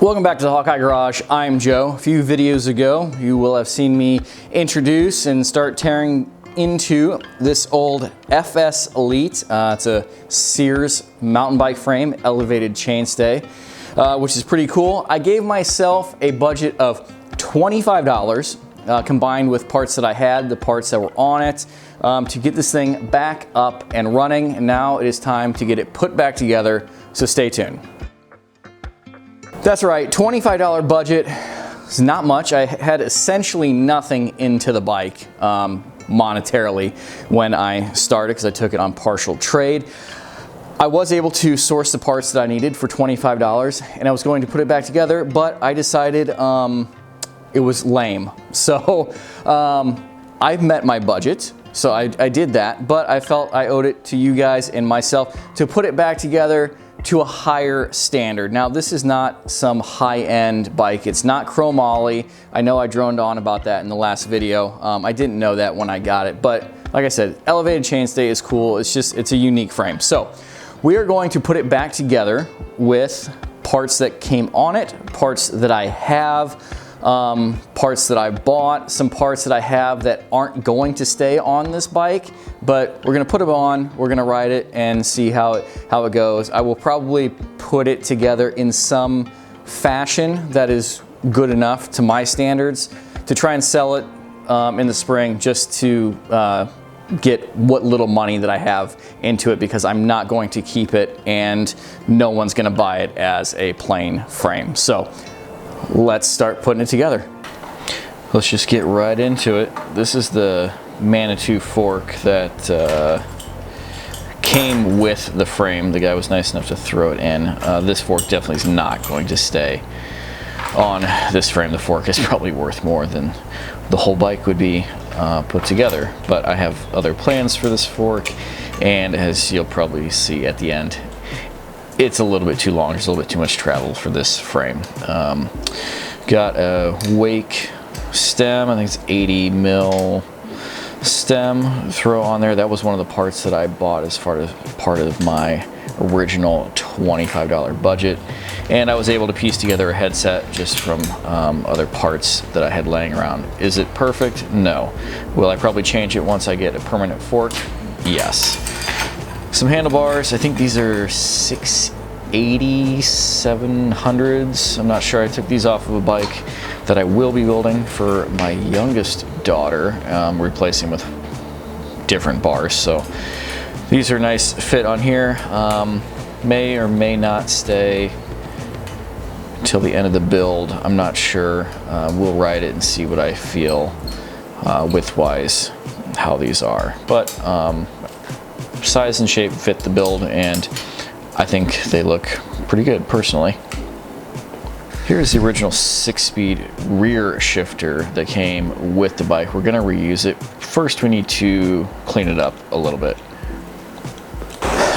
Welcome back to the Hawkeye Garage. I'm Joe. A few videos ago, you will have seen me introduce and start tearing into this old FS Elite. It's a Sears mountain bike frame, elevated chainstay, which is pretty cool. I gave myself a budget of $25 combined with parts that I had, the parts that were on it, to get this thing back up and running. And now it is time to get it put back together, so stay tuned. That's right, $25 budget is not much. I had essentially nothing into the bike monetarily when I started because I took it on partial trade. I was able to source the parts that I needed for $25 and I was going to put it back together, but I decided it was lame. So I've met my budget. So I did that, but I felt I owed it to you guys and myself to put it back together to a higher standard. Now, this is not some high-end bike. It's not chromoly. I know I droned on about that in the last video. I didn't know that when I got it, but like I said, elevated chainstay is cool. It's a unique frame. So we are going to put it back together with parts that came on it, parts that I have, parts that I bought, some parts that I have that aren't going to stay on this bike, but we're gonna put them on, we're gonna ride it and see how it goes. I will probably put it together in some fashion that is good enough to my standards to try and sell it in the spring, just to get what little money that I have into it, because I'm not going to keep it and no one's gonna buy it as a plain frame. So let's start putting it together. Let's just get right into it. This is the Manitou fork that came with the frame. The guy was nice enough to throw it in. This fork definitely is not going to stay on this frame. The fork is probably worth more than the whole bike would be put together. But I have other plans for this fork, and as you'll probably see at the end, it's a little bit too long. There's a little bit too much travel for this frame. Got a Wake stem. I think it's 80 mil stem throw on there. That was one of the parts that I bought as part of my original $25 budget. And I was able to piece together a headset just from other parts that I had laying around. Is it perfect? No. Will I probably change it once I get a permanent fork? Yes. Some handlebars. I think these are 680, 700s. I'm not sure. I took these off of a bike that I will be building for my youngest daughter, replacing with different bars. So these are nice fit on here. May or may not stay till the end of the build. I'm not sure. We'll ride it and see what I feel width-wise, how these are. But size and shape fit the build, and I think they look pretty good personally. Here's the original 6-speed rear shifter that came with the bike. We're gonna reuse it. First, we need to clean it up a little bit.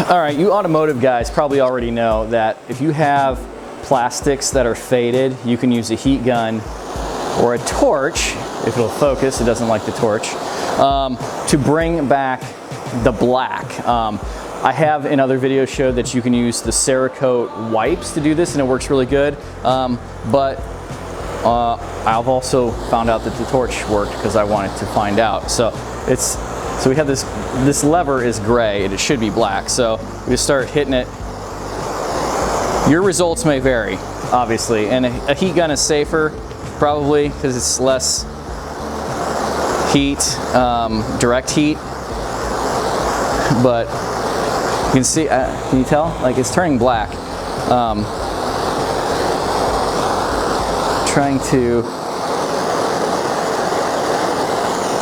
All right, you automotive guys probably already know that if you have plastics that are faded, you can use a heat gun or a torch, if it'll focus, it doesn't like the torch, to bring back the black. I have in other videos showed that you can use the Cerakote wipes to do this, and it works really good. But I've also found out that the torch worked because I wanted to find out. So we have this lever is gray and it should be black. So we just start hitting it. Your results may vary, obviously, and a heat gun is safer probably because it's less heat, direct heat. But you can see, can you tell? Like, it's turning black. Trying to,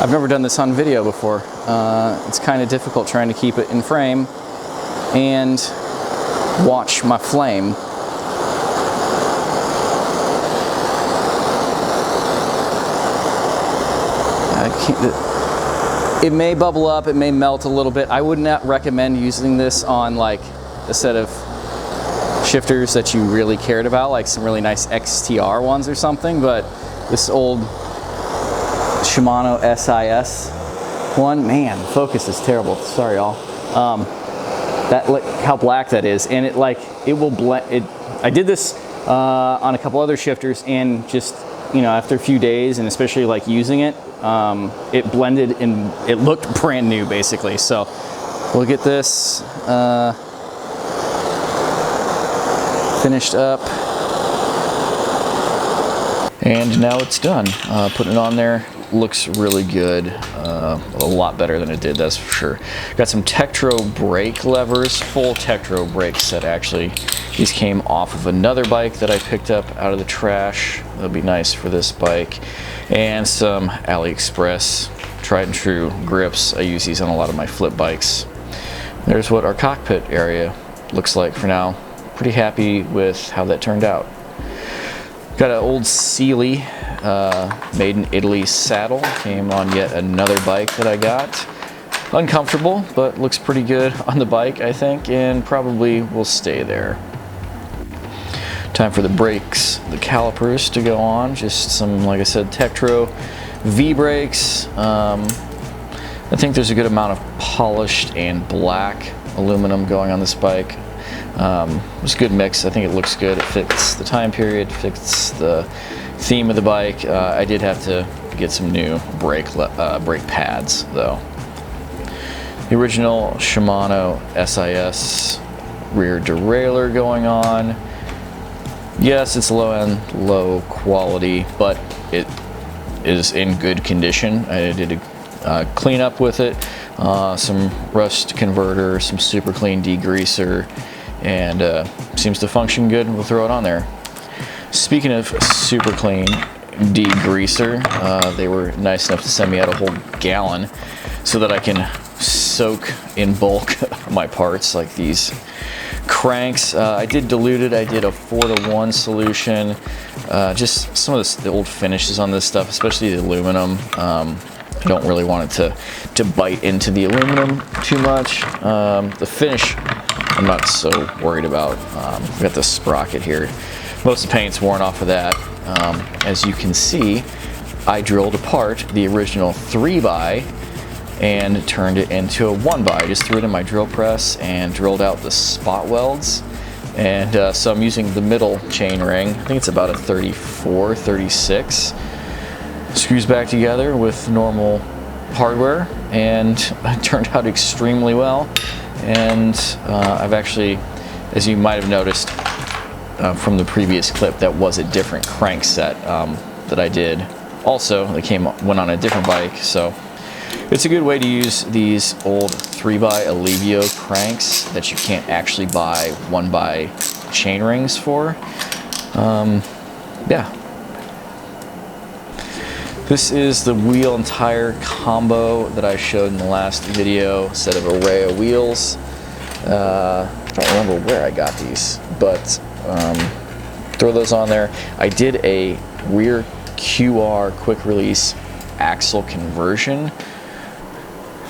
I've never done this on video before. It's kind of difficult trying to keep it in frame and watch my flame. It may bubble up, it may melt a little bit. I would not recommend using this on like a set of shifters that you really cared about, like some really nice XTR ones or something, but this old Shimano SIS one, man, focus is terrible. Sorry, y'all. How black that is, and it will blend. I did this on a couple other shifters, and just, you know, after a few days, and especially like using it, it blended and it looked brand new basically. So we'll get this finished up. And now it's done. Putting it on there looks really good. A lot better than it did, that's for sure. Got some Tektro brake levers, full Tektro brake set actually. These came off of another bike that I picked up out of the trash. That'll be nice for this bike. And some AliExpress tried and true grips. I use these on a lot of my flip bikes. There's what our cockpit area looks like for now. Pretty happy with how that turned out. Got an old Sealy made in Italy saddle. Came on yet another bike that I got. Uncomfortable, but looks pretty good on the bike, I think, and probably will stay there. Time for the brakes, the calipers to go on. Just some, like I said, Tektro V brakes. I think there's a good amount of polished and black aluminum going on this bike. It's a good mix. I think it looks good. It fits the time period, fits the theme of the bike. I did have to get some new brake pads though. The original Shimano SIS rear derailleur going on. Yes, it's low end, low quality, but it is in good condition. I did a clean up with it, some rust converter, some super clean degreaser, and seems to function good. We'll throw it on there. Speaking of super clean degreaser, they were nice enough to send me out a whole gallon so that I can soak in bulk my parts, like these cranks. I did dilute it. I did a 4-to-1 solution. Just some of the old finishes on this stuff, especially the aluminum. I don't really want it to bite into the aluminum too much. The finish I'm not so worried about. We've got the sprocket here. Most of the paint's worn off of that. As you can see, I drilled apart the original 3x and turned it into a 1x. I just threw it in my drill press and drilled out the spot welds. And so I'm using the middle chain ring. I think it's about a 34, 36. Screws back together with normal hardware, and it turned out extremely well. And I've actually, as you might have noticed from the previous clip, that was a different crank set that I did. Also, that went on a different bike, so it's a good way to use these old 3x Alivio cranks that you can't actually buy 1x chain rings for. Yeah. This is the wheel and tire combo that I showed in the last video, set of array of wheels. I don't remember where I got these, but throw those on there. I did a rear QR quick release axle conversion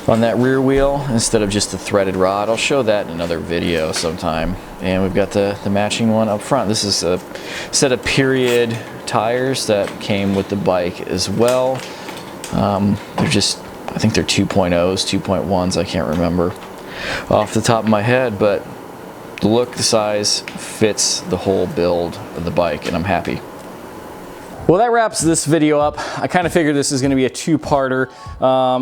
on that rear wheel instead of just the threaded rod. I'll show that in another video sometime. And we've got the matching one up front. This is a set of period tires that came with the bike as well. They're just, I think they're 2.0s, 2.1s, I can't remember off the top of my head, but the look, the size fits the whole build of the bike, and I'm happy. Well, that wraps this video up. I kind of figured this is going to be a two-parter.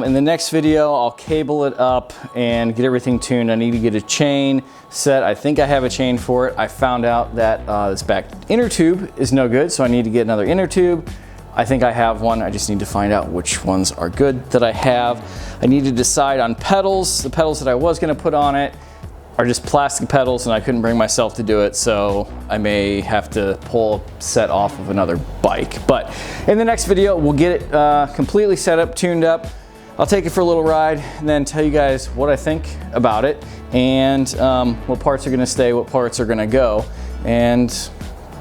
In the next video, I'll cable it up and get everything tuned. I need to get a chain set. I think I have a chain for it. I found out that this back inner tube is no good, so I need to get another inner tube. I think I have one. I just need to find out which ones are good that I have. I need to decide on pedals. The pedals that I was going to put on it are just plastic pedals, and I couldn't bring myself to do it, so I may have to pull a set off of another bike. But in the next video, we'll get it completely set up, tuned up. I'll take it for a little ride and then tell you guys what I think about it, and what parts are gonna stay, what parts are gonna go. And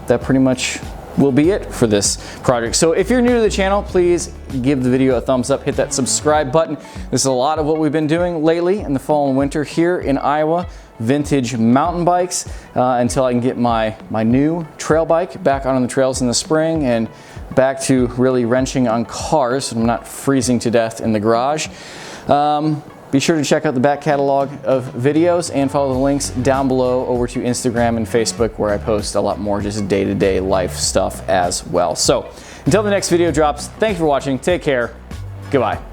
that pretty much will be it for this project. So if you're new to the channel, please give the video a thumbs up, hit that subscribe button. This is a lot of what we've been doing lately in the fall and winter here in Iowa. Vintage mountain bikes until I can get my new trail bike back on the trails in the spring, and back to really wrenching on cars so I'm not freezing to death in the garage. Be sure to check out the back catalog of videos and follow the links down below over to Instagram and Facebook, where I post a lot more just day-to-day life stuff as well. So until the next video drops, thanks for watching, take care, goodbye.